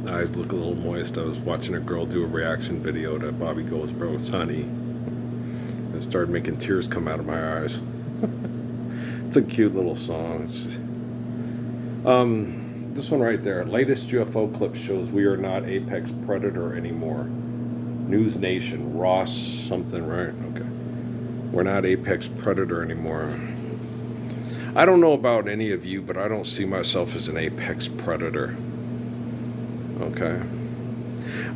Eyes look a little moist. I was watching a girl do a reaction video to Bobby Goldsboro's Honey. And it started making tears come out of my eyes. It's a cute little song. This one right there. Latest UFO clip shows we are not apex predator anymore. News Nation. Ross something, right? Okay. We're not apex predator anymore. I don't know about any of you, but I don't see myself as an apex predator. Okay.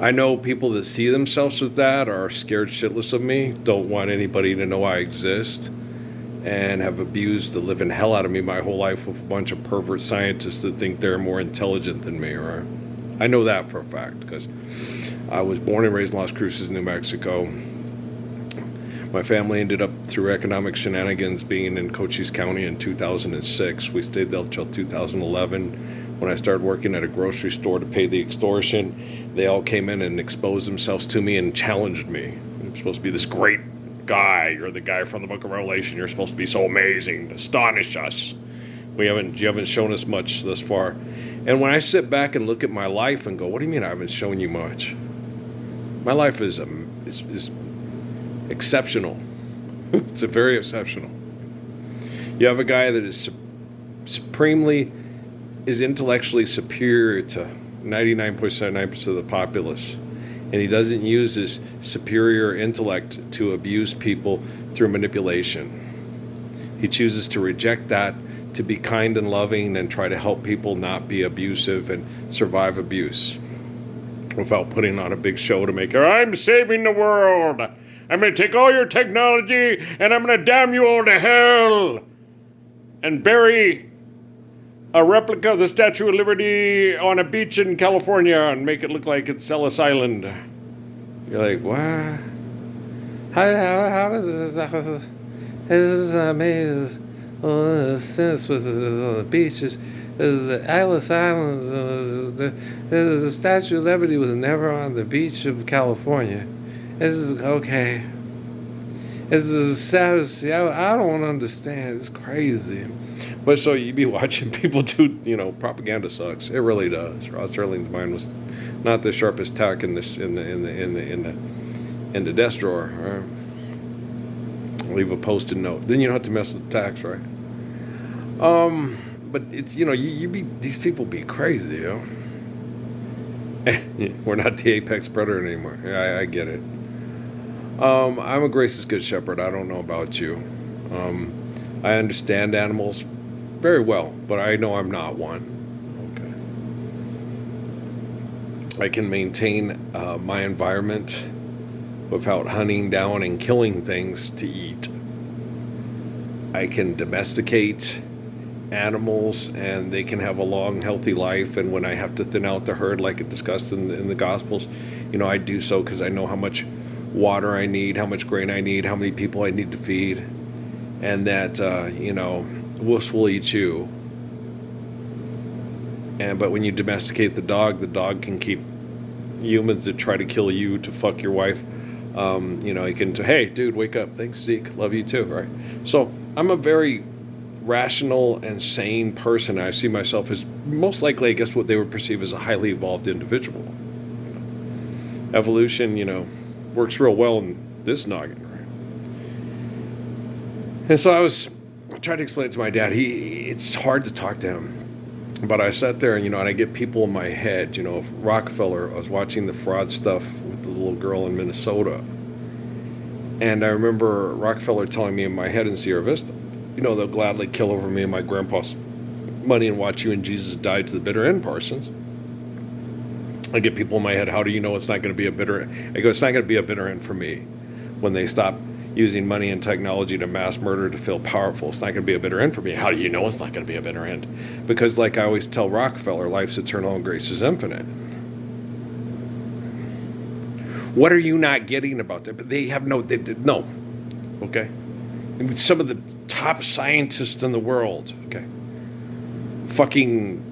I know people that see themselves as that are scared shitless of me, don't want anybody to know I exist, and have abused the living hell out of me my whole life with a bunch of pervert scientists that think they're more intelligent than me, right? I know that for a fact, because I was born and raised in Las Cruces, New Mexico. My family ended up, through economic shenanigans, being in Cochise County in 2006. We stayed there until 2011. When I started working at a grocery store to pay the extortion, they all came in and exposed themselves to me and challenged me. I'm supposed to be this great guy. You're the guy from the Book of Revelation. You're supposed to be so amazing, astonish us. You haven't shown us much thus far. And when I sit back and look at my life and go, what do you mean I haven't shown you much? My life is exceptional. It's a very exceptional. You have a guy that is intellectually superior to 99.9% of the populace, and he doesn't use his superior intellect to abuse people through manipulation. He chooses to reject that, to be kind and loving and try to help people not be abusive and survive abuse without putting on a big show to make it, I'm saving the world. I'm going to take all your technology and I'm going to damn you all to hell and bury a replica of the Statue of Liberty on a beach in California and make it look like it's Ellis Island. You're like, what? How does this? It is amazing. Since was on the beaches. Ellis Island. The Statue of Liberty was never on the beach of California. This is okay. This is savage. I don't understand. It's crazy. But so you be watching people do, propaganda sucks. It really does. Rod Serling's mind was not the sharpest tack in the desk drawer. Right? Leave a post-it note. Then you don't have to mess with the tacks, right? But it's these people be crazy, We're not the apex predator anymore. Yeah, I get it. I'm a gracious good shepherd. I don't know about you. I understand animals very well, but I know I'm not one. Okay. I can maintain my environment without hunting down and killing things to eat. I can domesticate animals and they can have a long, healthy life. And when I have to thin out the herd, like it discussed in the Gospels, I do so because I know how much water I need, how much grain I need, how many people I need to feed, and that wolves will eat you. But when you domesticate the dog can keep humans that try to kill you to fuck your wife. He can say, hey, dude, wake up. Thanks, Zeke. Love you too, right? So I'm a very rational and sane person. I see myself as most likely, I guess, what they would perceive as a highly evolved individual. Evolution, works real well in this noggin, right? And so I tried to explain it to my dad. It's hard to talk to him. But I sat there and I get people in my head, Rockefeller, I was watching the fraud stuff with the little girl in Minnesota. And I remember Rockefeller telling me in my head in Sierra Vista, they'll gladly kill over me and my grandpa's money and watch you and Jesus die to the bitter end, Parsons. I get people in my head, how do you know it's not going to be a bitter end? I go, it's not going to be a bitter end for me when they stop using money and technology to mass murder to feel powerful. It's not going to be a bitter end for me. How do you know it's not going to be a bitter end? Because like I always tell Rockefeller, life's eternal and grace is infinite. What are you not getting about that? But they have no. Okay? And some of the top scientists in the world, okay? Fucking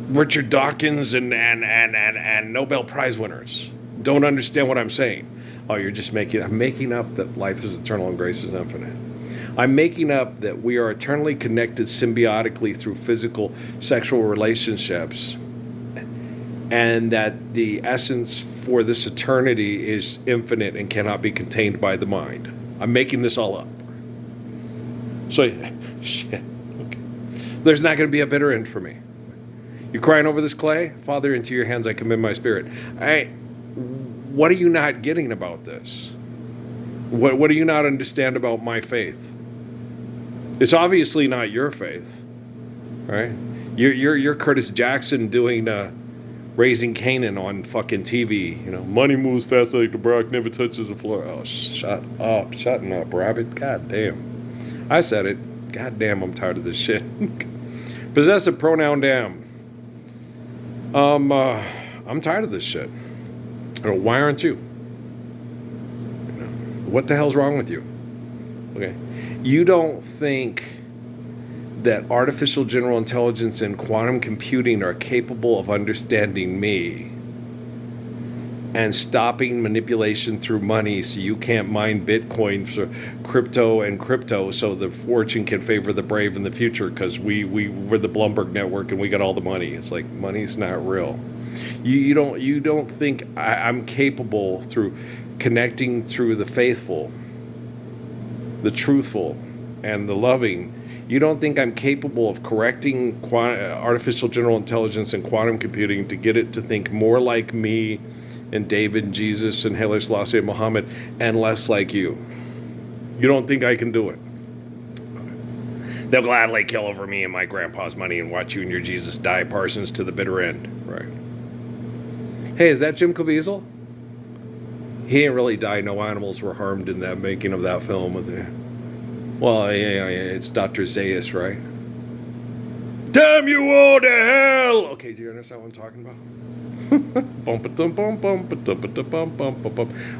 Richard Dawkins and Nobel Prize winners don't understand what I'm saying. Oh, I'm making up that life is eternal and grace is infinite. I'm making up that we are eternally connected symbiotically through physical sexual relationships, and that the essence for this eternity is infinite and cannot be contained by the mind. I'm making this all up. So, shit. Okay. There's not going to be a bitter end for me. You crying over this clay? Father, into your hands I commit my spirit. What are you not getting about this? What do you not understand about my faith? It's obviously not your faith, right? You're Curtis Jackson doing Raising Canaan on fucking TV. Money moves fast like the Brock never touches the floor. Oh, shut up, shutting up, Rabbit. God damn, I said it. God damn, I'm tired of this shit. Possessive pronoun damn. I'm tired of this shit. Why aren't you? What the hell's wrong with you? Okay. You don't think that artificial general intelligence and quantum computing are capable of understanding me and stopping manipulation through money so you can't mine Bitcoin for crypto so the fortune can favor the brave in the future because we're the Bloomberg network and we got all the money. It's like money's not real. You don't think I'm capable through connecting through the faithful, the truthful, and the loving. You don't think I'm capable of correcting artificial general intelligence and quantum computing to get it to think more like me and David and Jesus and Haile Selassie and Muhammad and less like you. You don't think I can do it. They'll gladly kill over me and my grandpa's money and watch you and your Jesus die, Parsons, to the bitter end. Right. Hey, is that Jim Caviezel? He didn't really die. No animals were harmed in that making of that film. Well, yeah, it's Dr. Zaius, right? Damn you all to hell! Okay, do you understand what I'm talking about?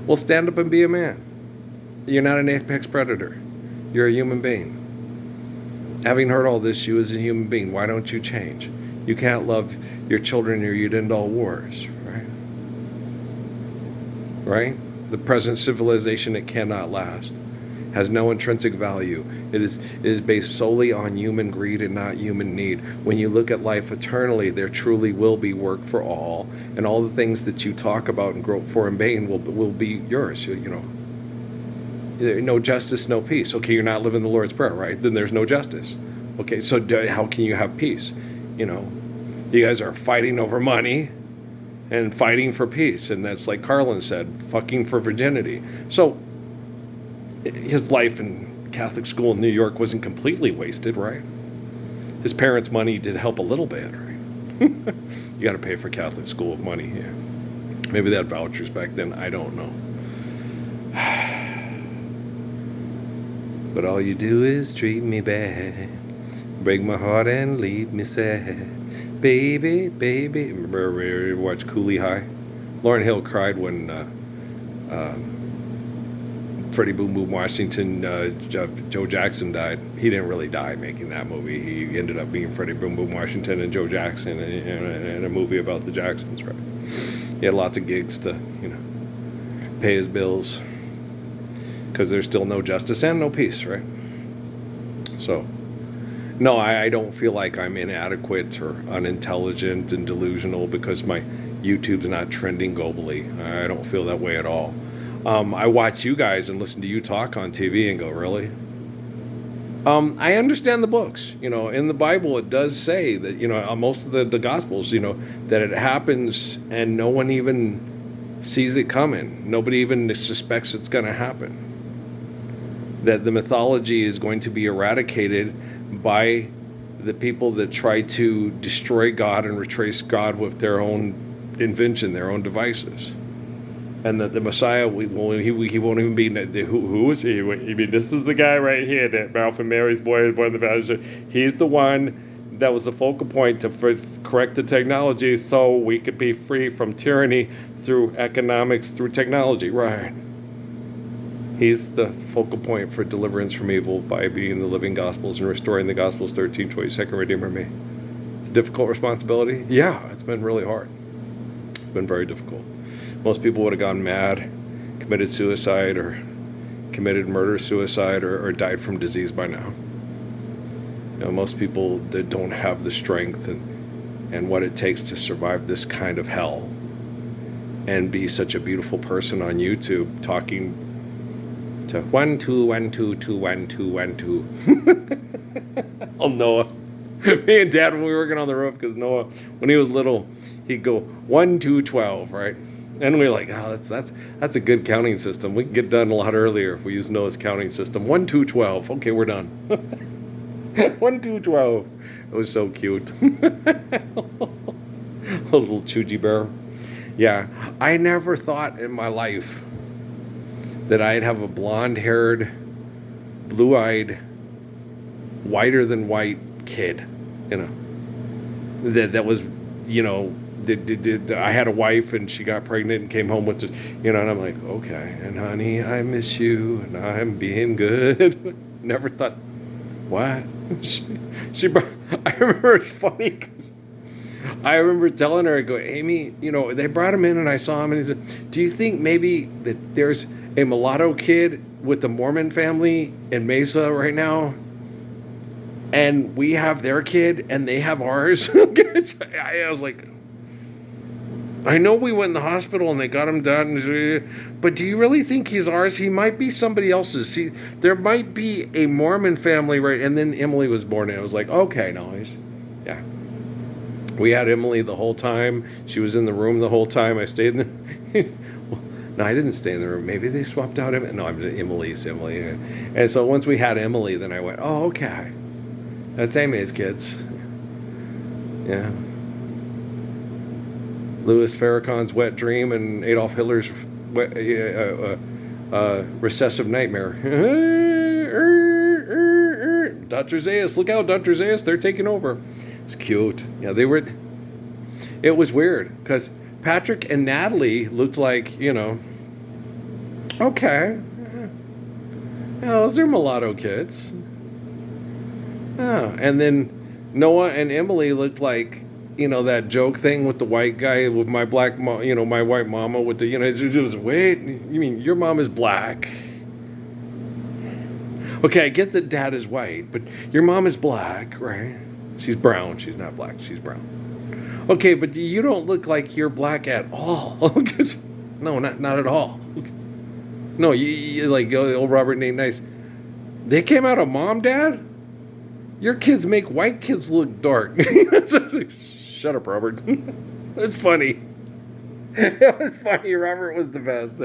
Well, stand up and be a man. You're not an apex predator. You're a human being. Having heard all this, you as a human being, why don't you change? You can't love your children or you'd end all wars, right? Right? The present civilization, it cannot last. Has no intrinsic value. It is based solely on human greed and not human need. When you look at life eternally, there truly will be work for all, and all the things that you talk about and grope for in vain will be yours. No justice, no peace. Okay, you're not living the Lord's Prayer, right? Then there's no justice. Okay, so how can you have peace? You guys are fighting over money and fighting for peace, and that's like Carlin said, fucking for virginity. So his life in Catholic school in New York wasn't completely wasted, right? His parents' money did help a little bit, right? You got to pay for Catholic school with money here. Maybe they had vouchers back then. I don't know. But all you do is treat me bad, break my heart and leave me sad. Baby, baby. Remember we watched Cooley High? Lauryn Hill cried when Freddie Boom Boom Washington, Joe Jackson died. He didn't really die making that movie. He ended up being Freddie Boom Boom Washington and Joe Jackson in a movie about the Jacksons, right? He had lots of gigs to, pay his bills because there's still no justice and no peace, right? So, no, I don't feel like I'm inadequate or unintelligent and delusional because my YouTube's not trending globally. I don't feel that way at all. I watch you guys and listen to you talk on TV and go, really? I understand the books. In the Bible it does say that, most of the Gospels, that it happens and no one even sees it coming. Nobody even suspects it's going to happen. That the mythology is going to be eradicated by the people that try to destroy God and retrace God with their own invention, their own devices. And that the Messiah, he won't even be. Who is he? This is the guy right here that Ralph and Mary's boy is born in the valley. He's the one that was the focal point to correct the technology so we could be free from tyranny through economics, through technology. Right. He's the focal point for deliverance from evil by being the living Gospels and restoring the Gospels 1322 Redeemer me. It's a difficult responsibility. Yeah, it's been really hard. It's been very difficult. Most people would have gone mad, committed suicide, or, committed murder, suicide, or died from disease by now. Most people that don't have the strength and what it takes to survive this kind of hell and be such a beautiful person on YouTube talking to 1 2 1 2 2 1 2 1 2. Oh, Noah. Me and Dad, when we were working on the roof, because Noah, when he was little, he'd go 1 2 12, right? And we were like, oh, that's a good counting system. We can get done a lot earlier if we use Noah's counting system. 1 2 12. Okay, we're done. 1 2 12. It was so cute. A little choogy bear. Yeah, I never thought in my life that I'd have a blonde-haired, blue-eyed, whiter than white kid. That was, I had a wife and she got pregnant and came home with this, and I'm like, okay, and honey, I miss you and I'm being good. Never thought, what? I remember it's funny because I remember telling her, I go, Amy, they brought him in and I saw him and he said, do you think maybe that there's a mulatto kid with the Mormon family in Mesa right now? And we have their kid and they have ours? I was like, I know we went in the hospital and they got him done, but do you really think he's ours? He might be somebody else's. See, there might be a Mormon family, right? And then Emily was born and I was like, okay, no, yeah. We had Emily the whole time. She was in the room the whole time. I stayed in the... No, I didn't stay in the room. Maybe they swapped out Emily. No, Emily's Emily. And so once we had Emily, then I went, oh, okay. That's Amy's kids. Yeah. Louis Farrakhan's wet dream and Adolf Hitler's recessive nightmare. Dr. Zayas, look out, Dr. Zayas, they're taking over. It's cute. Yeah, they were. It was weird because Patrick and Natalie looked like, okay. Yeah, those are mulatto kids. Oh, and then Noah and Emily looked like, that joke thing with the white guy with my black mom, my white mama with the, it was, wait, you mean your mom is black? Okay, I get that dad is white, but your mom is black, right? She's brown. She's not black. She's brown. Okay, but you don't look like you're black at all. No, not at all. No, you like old Robert Nate Nice. They came out of mom, dad? Your kids make white kids look dark. Shut up, Robert. It's funny. It was funny. Robert was the best.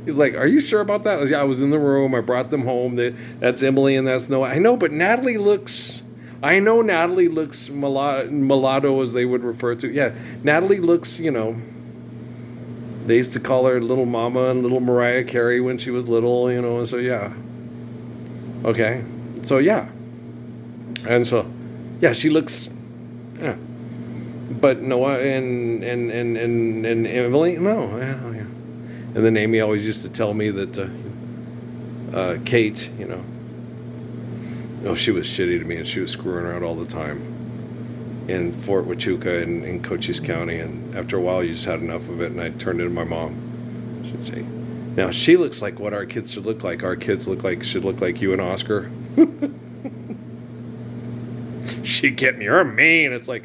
He's like, are you sure about that? I was in the room. I brought them home. That's Emily and that's Noah. I know, but Natalie looks mulatto, as they would refer to. Yeah, Natalie looks, they used to call her Little Mama and Little Mariah Carey when she was little, and so yeah. Okay, so yeah. And so, yeah, she looks, yeah. But Noah and Emily, no. Yeah. And then Amy always used to tell me that Kate, she was shitty to me and she was screwing around all the time in Fort Huachuca in Cochise County. And after a while, you just had enough of it. And I turned into my mom. She'd say, now she looks like what our kids should look like. Our kids should look like you and Oscar. She'd get me, you're mean. It's like,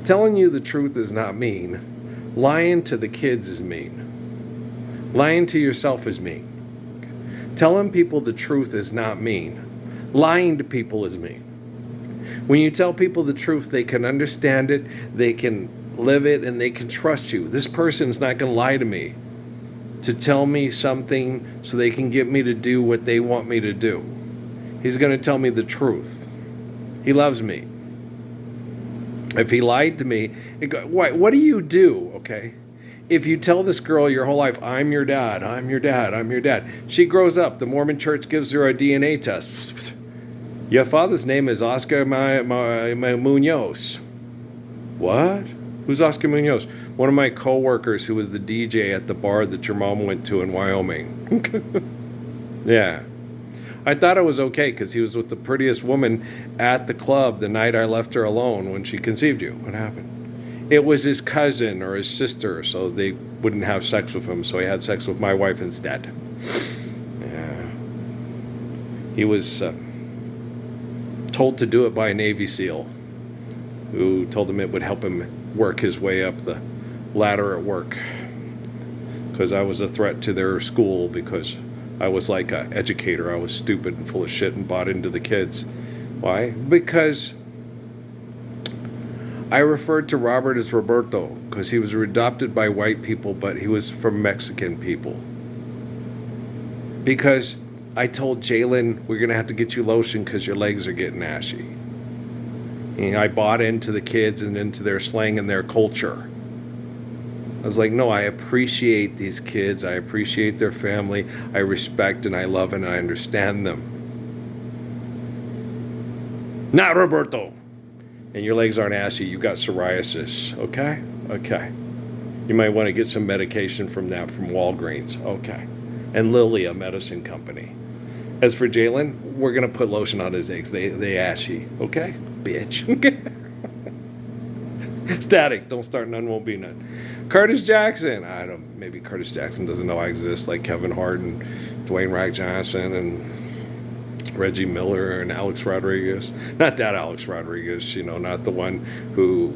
telling you the truth is not mean. Lying to the kids is mean. Lying to yourself is mean. Telling people the truth is not mean. Lying to people is mean. When you tell people the truth, they can understand it, they can live it, and they can trust you. This person's not going to lie to me to tell me something so they can get me to do what they want me to do. He's going to tell me the truth. He loves me. If he lied to me, what do you do, okay? If you tell this girl your whole life, I'm your dad, I'm your dad, I'm your dad. She grows up, the Mormon church gives her a DNA test. Your father's name is Oscar Munoz. What? Who's Oscar Munoz? One of my co-workers who was the DJ at the bar that your mom went to in Wyoming. Yeah. I thought it was okay because he was with the prettiest woman at the club the night I left her alone when she conceived you. What happened? It was his cousin or his sister, so they wouldn't have sex with him, so he had sex with my wife instead. He was told to do it by a Navy SEAL who told him it would help him work his way up the ladder at work, because I was a threat to their school, because I was like an educator. I was stupid and full of shit and bought into the kids. Why? Because I referred to Robert as Roberto because he was adopted by white people, but he was from Mexican people. Because I told Jalen, we're going to have to get you lotion because your legs are getting ashy. And I bought into the kids and into their slang and their culture. I was like, no, I appreciate these kids. I appreciate their family. I respect and I love and I understand them. Not Roberto. And your legs aren't ashy. You got psoriasis. Okay? Okay. You might want to get some medication from that from Walgreens. Okay. And Lilly, a medicine company. As for Jalen, we're going to put lotion on his eggs. They ashy. Okay? Bitch. Static. Don't start none, won't be none. Curtis Jackson. Maybe Curtis Jackson doesn't know I exist, like Kevin Hart and Dwayne Wright Johnson and Reggie Miller and Alex Rodriguez. Not that Alex Rodriguez, not the one who,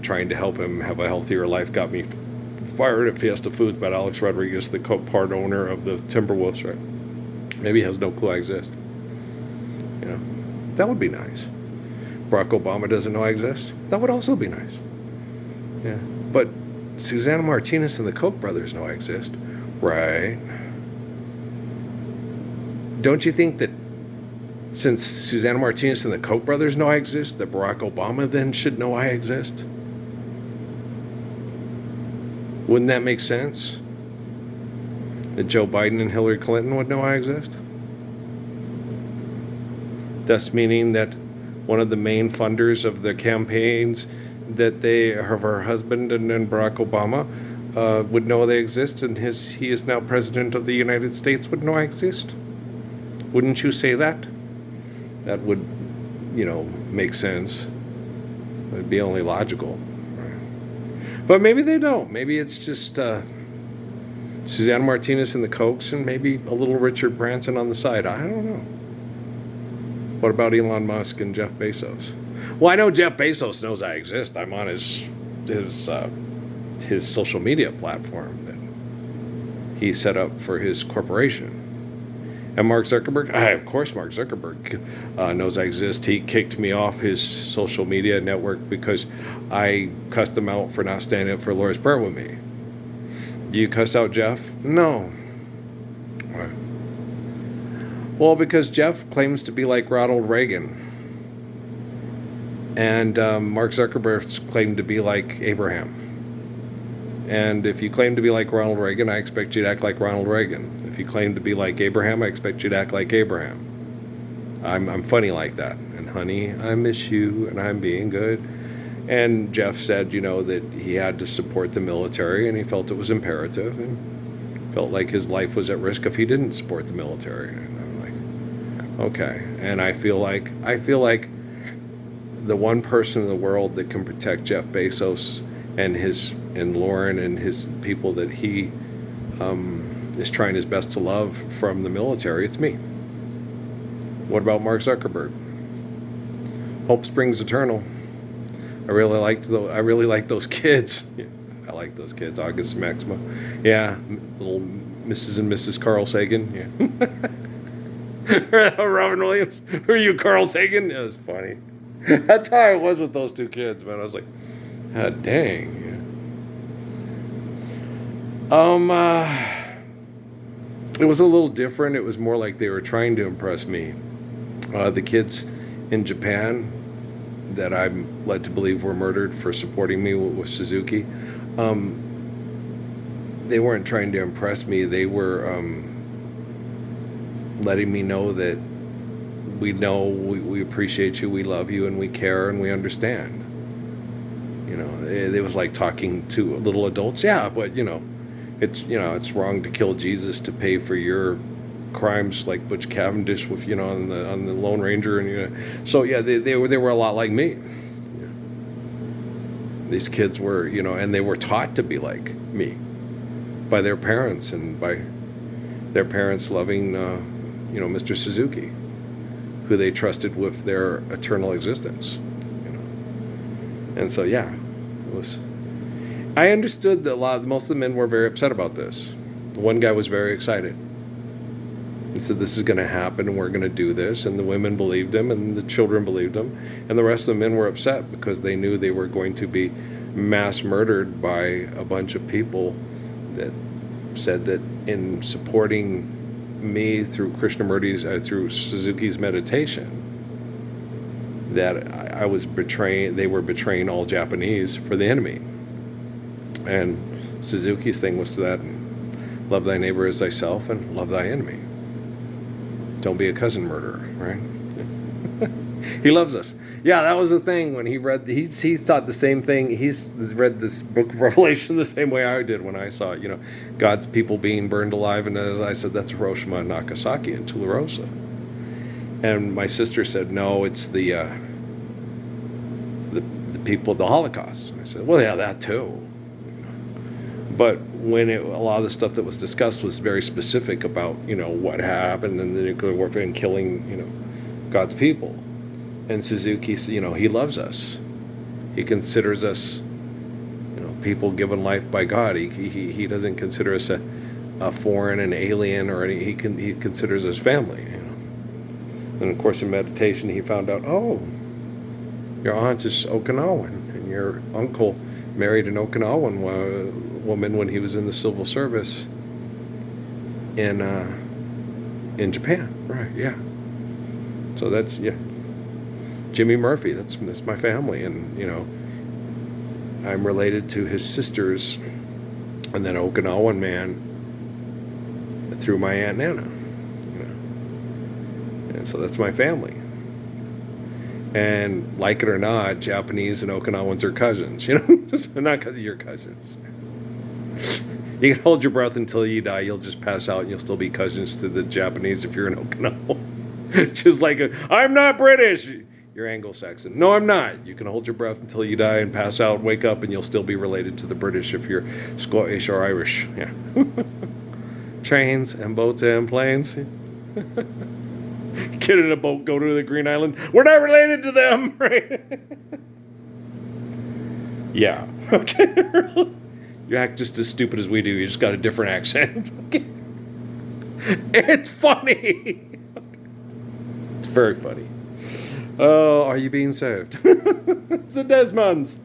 trying to help him have a healthier life, got me fired at Fiesta Foods, but Alex Rodriguez, the part owner of the Timberwolves, right? Maybe he has no clue I exist. That would be nice. Barack Obama doesn't know I exist. That would also be nice. Yeah. But Susana Martinez and the Koch brothers know I exist. Right. Don't you think that since Susana Martinez and the Koch brothers know I exist, that Barack Obama then should know I exist? Wouldn't that make sense? That Joe Biden and Hillary Clinton would know I exist? Thus meaning that one of the main funders of the campaigns that they have, her husband and Barack Obama, would know they exist, and he is now president of the United States, would know I exist? Wouldn't you say that? That would, make sense. It'd be only logical. But maybe they don't. Maybe it's just Susana Martinez and the Kochs and maybe a little Richard Branson on the side. I don't know. What about Elon Musk and Jeff Bezos? Well, I know Jeff Bezos knows I exist. I'm on his social media platform that he set up for his corporation. And Mark Zuckerberg, of course Mark Zuckerberg knows I exist. He kicked me off his social media network because I cussed him out for not standing up for Lord's Prayer with me. Do you cuss out Jeff? No. Why? Well, because Jeff claims to be like Ronald Reagan. And Mark Zuckerberg's claimed to be like Abraham. And if you claim to be like Ronald Reagan, I expect you to act like Ronald Reagan. If you claim to be like Abraham, I expect you to act like Abraham. I'm funny like that. And honey, I miss you, and I'm being good. And Jeff said, that he had to support the military, and he felt it was imperative, and felt like his life was at risk if he didn't support the military. And I'm like, okay. And I feel like the one person in the world that can protect Jeff Bezos and Lauren and his people that he is trying his best to love from the military, it's me. What about Mark Zuckerberg? Hope springs eternal. I really like those kids. Yeah, I like those kids. August and Maxima. Yeah, little Mrs. and Mrs. Carl Sagan. Yeah. Robin Williams. Who are you, Carl Sagan? It was funny. That's how I was with those two kids, man. I was like, God dang. It was a little different. It was more like they were trying to impress me. The kids in Japan that I'm led to believe were murdered for supporting me with Suzuki, they weren't trying to impress me. They were letting me know that we appreciate you, we love you, and we care, and we understand. It was like talking to little adults. Yeah, but it's wrong to kill Jesus to pay for your crimes, like Butch Cavendish with on the Lone Ranger, and so yeah, they were a lot like me. Yeah. These kids were and they were taught to be like me by their parents and by their parents loving Mr. Suzuki. who they trusted with their eternal existence. You know? And so, yeah, it was. I understood that most of the men were very upset about this. The one guy was very excited. He said, this is going to happen and we're going to do this. And the women believed him and the children believed him. And the rest of the men were upset because they knew they were going to be mass murdered by a bunch of people that said that in supporting me through Krishnamurti's, through Suzuki's meditation, that I was betraying, they were betraying all Japanese for the enemy. And Suzuki's thing was that, love thy neighbor as thyself and love thy enemy. Don't be a cousin murderer, right? He loves us. Yeah, that was the thing when he read, he thought the same thing. He's read this book of Revelation the same way I did when I saw it, you know, God's people being burned alive. And as I said, that's Hiroshima and Nagasaki and Tularosa. And my sister said, no, it's the people of the Holocaust. And I said, well, yeah, that too. But when a lot of the stuff that was discussed was very specific about, you know, what happened in the nuclear warfare and killing, you know, God's people. And Suzuki, you know, he loves us. He considers us, you know, people given life by God. He doesn't consider us a foreign, an alien, or any. He considers us family. You know. And of course, in meditation, he found out, oh, your aunt is Okinawan, and your uncle married an Okinawan woman when he was in the civil service in Japan. Right? Yeah. So that's, yeah. Jimmy Murphy, that's my family, and you know, I'm related to his sisters, and then Okinawan man through my Aunt Nana, you know, and so that's my family. And like it or not, Japanese and Okinawans are cousins, you know, so not because you're cousins. You can hold your breath until you die. You'll just pass out, and you'll still be cousins to the Japanese if you're an Okinawan. Just like I'm not British. You're Anglo-Saxon. No, I'm not. You can hold your breath until you die and pass out, wake up, and you'll still be related to the British if you're Scottish or Irish. Yeah. Trains and boats and planes. Get in a boat, go to the Green Island. We're not related to them, right? Yeah. Okay. You act just as stupid as we do. You just got a different accent. It's funny. It's very funny. Oh, are you being served? It's the Desmonds.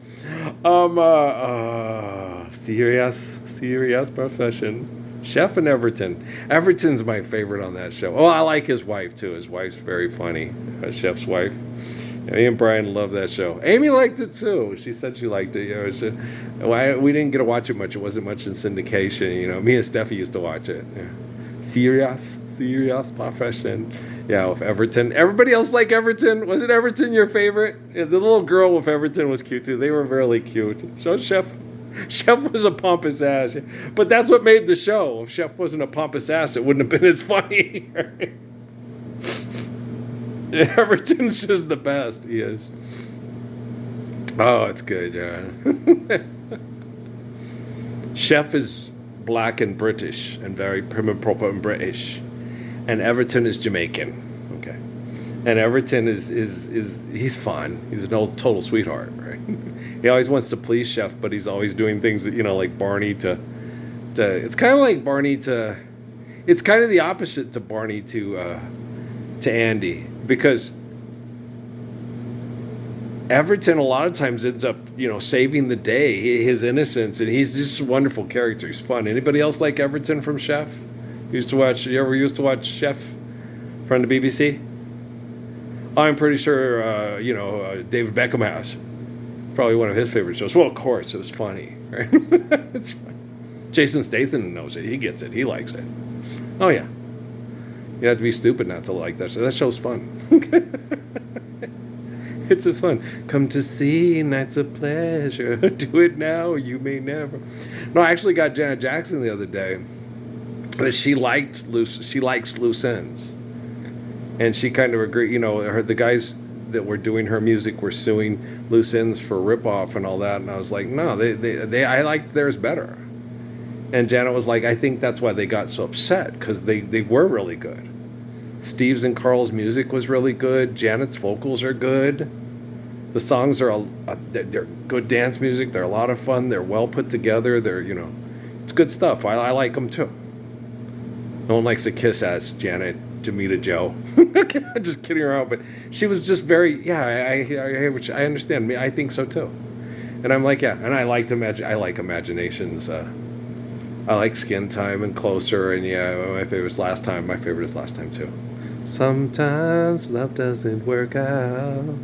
Serious profession. Chef and Everton. Everton's my favorite on that show. Oh, I like his wife too. His wife's very funny. Chef's wife. Me and Brian love that show. Amy liked it too. She said she liked it. You know, we didn't get to watch it much. It wasn't much in syndication. You know, me and Steffi used to watch it. Yeah. Serious profession. Yeah, with Everton. Everybody else like Everton? Wasn't Everton your favorite? Yeah, the little girl with Everton was cute too. They were really cute. So Chef was a pompous ass. But that's what made the show. If Chef wasn't a pompous ass, it wouldn't have been as funny. Everton's just the best. He is. Oh, it's good, yeah. Chef is black and British and very prim and proper and British. And Everton is Jamaican. Okay. And Everton is he's fun. He's an old total sweetheart, right? He always wants to please Chef, but he's always doing things that, you know, like Barney to it's kind of like Barney to, it's kind of the opposite to Barney to Andy, because Everton a lot of times ends up, you know, saving the day, his innocence, and he's just a wonderful character. He's fun. Anybody else like Everton from Chef? You ever used to watch Chef from the BBC? I'm pretty sure, David Beckham has. Probably one of his favorite shows. Well, of course, it was funny, right? It's fun. Jason Statham knows it. He gets it. He likes it. Oh, yeah. You have to be stupid not to like that show. That show's fun. It's just fun. Come to see, nights of pleasure. Do it now, you may never. No, I actually got Janet Jackson the other day. She likes loose ends, and she kind of agreed. You know, the guys that were doing her music were suing loose ends for ripoff and all that, and I was like, no, I liked theirs better. And Janet was like, I think that's why they got so upset, because they were really good. Steve's and Carl's music was really good. Janet's vocals are good. The songs are they're good dance music. They're a lot of fun. They're well put together. They're, it's good stuff. I like them too. No one likes to kiss ass Janet Jamita Joe. Just kidding around, but she was just very, I understand. I think so too. And I'm like, yeah, and I like Imaginations. I like Skin Time and Closer, and my favorite is Last Time. My favorite is Last Time too. Sometimes love doesn't work out.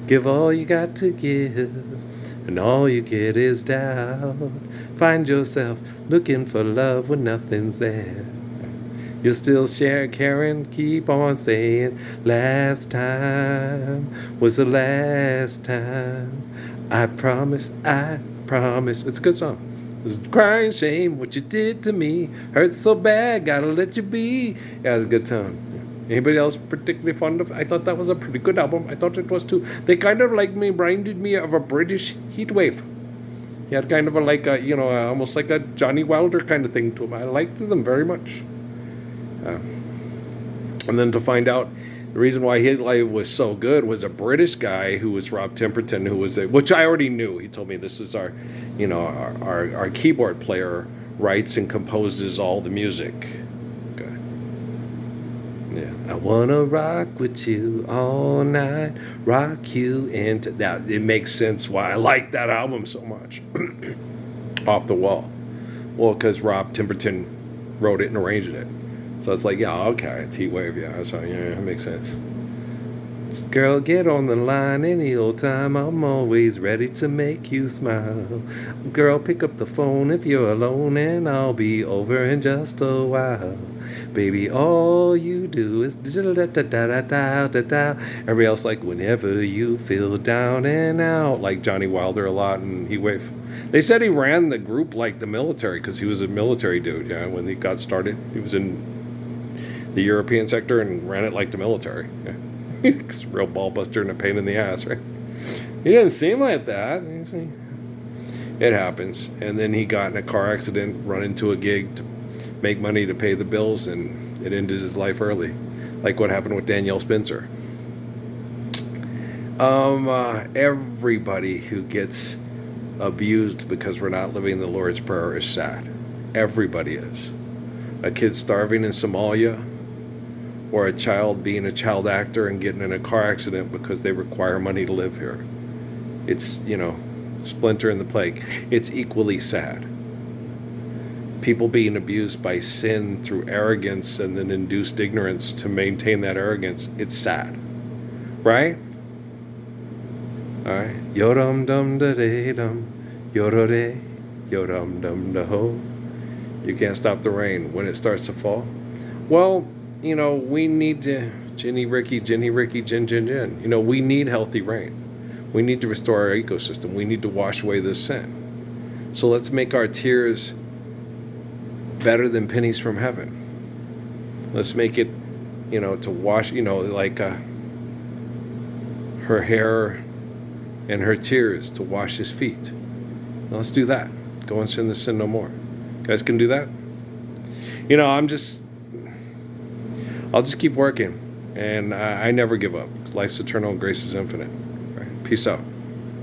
Give all you got to give, and all you get is doubt. Find yourself looking for love when nothing's there. You'll still share, caring, keep on saying, last time was the last time. I promise. It's a good song. It's crying shame what you did to me. Hurts so bad, gotta let you be. Yeah, it's a good tone. Anybody else particularly fond of? I thought that was a pretty good album. I thought it was too. They kind of reminded me of a British Heatwave. He had kind of almost like a Johnny Wilder kind of thing to him. I liked them very much. And then to find out the reason why Heatwave was so good was a British guy who was Rob Temperton, which I already knew. He told me this is our keyboard player writes and composes all the music. Okay. Yeah. I wanna rock with you all night, rock you into that. It makes sense why I like that album so much. Off the Wall. Well, because Rob Temperton wrote it and arranged it. So it's like, yeah, okay, it's Heatwave, yeah. So, yeah, it makes sense. Girl, get on the line any old time. I'm always ready to make you smile. Girl, pick up the phone if you're alone, and I'll be over in just a while. Baby, all you do is da-da-da-da-da-da-da. Everybody else like, whenever you feel down and out, like Johnny Wilder a lot and Heatwave. They said he ran the group like the military because he was a military dude. Yeah, when he got started, he was in the European sector and ran it like the military. Yeah. He's a real ball buster and a pain in the ass, right? He didn't seem like that. It happens. And then he got in a car accident, run into a gig to make money to pay the bills, and it ended his life early, like what happened with Danielle Spencer. Everybody who gets abused because we're not living the Lord's Prayer is sad. Everybody is. A kid starving in Somalia, or a child being a child actor and getting in a car accident because they require money to live here. It's, Splinter and the Plague. It's equally sad. People being abused by sin through arrogance and then induced ignorance to maintain that arrogance. It's sad. Right? Alright. Yo-dum dum da day dum. Yo-do-day. Yo-dum dum da ho. You can't stop the rain when it starts to fall. Well, we need to, Ginny, Ricky, Gin, Gin. We need healthy rain. We need to restore our ecosystem. We need to wash away this sin. So let's make our tears better than pennies from heaven. Let's make it, to wash, like her hair and her tears to wash his feet. Now let's do that. Go and sin the sin no more. You guys can do that? I'll just keep working, and I never give up. Life's eternal, grace is infinite. All right, peace out.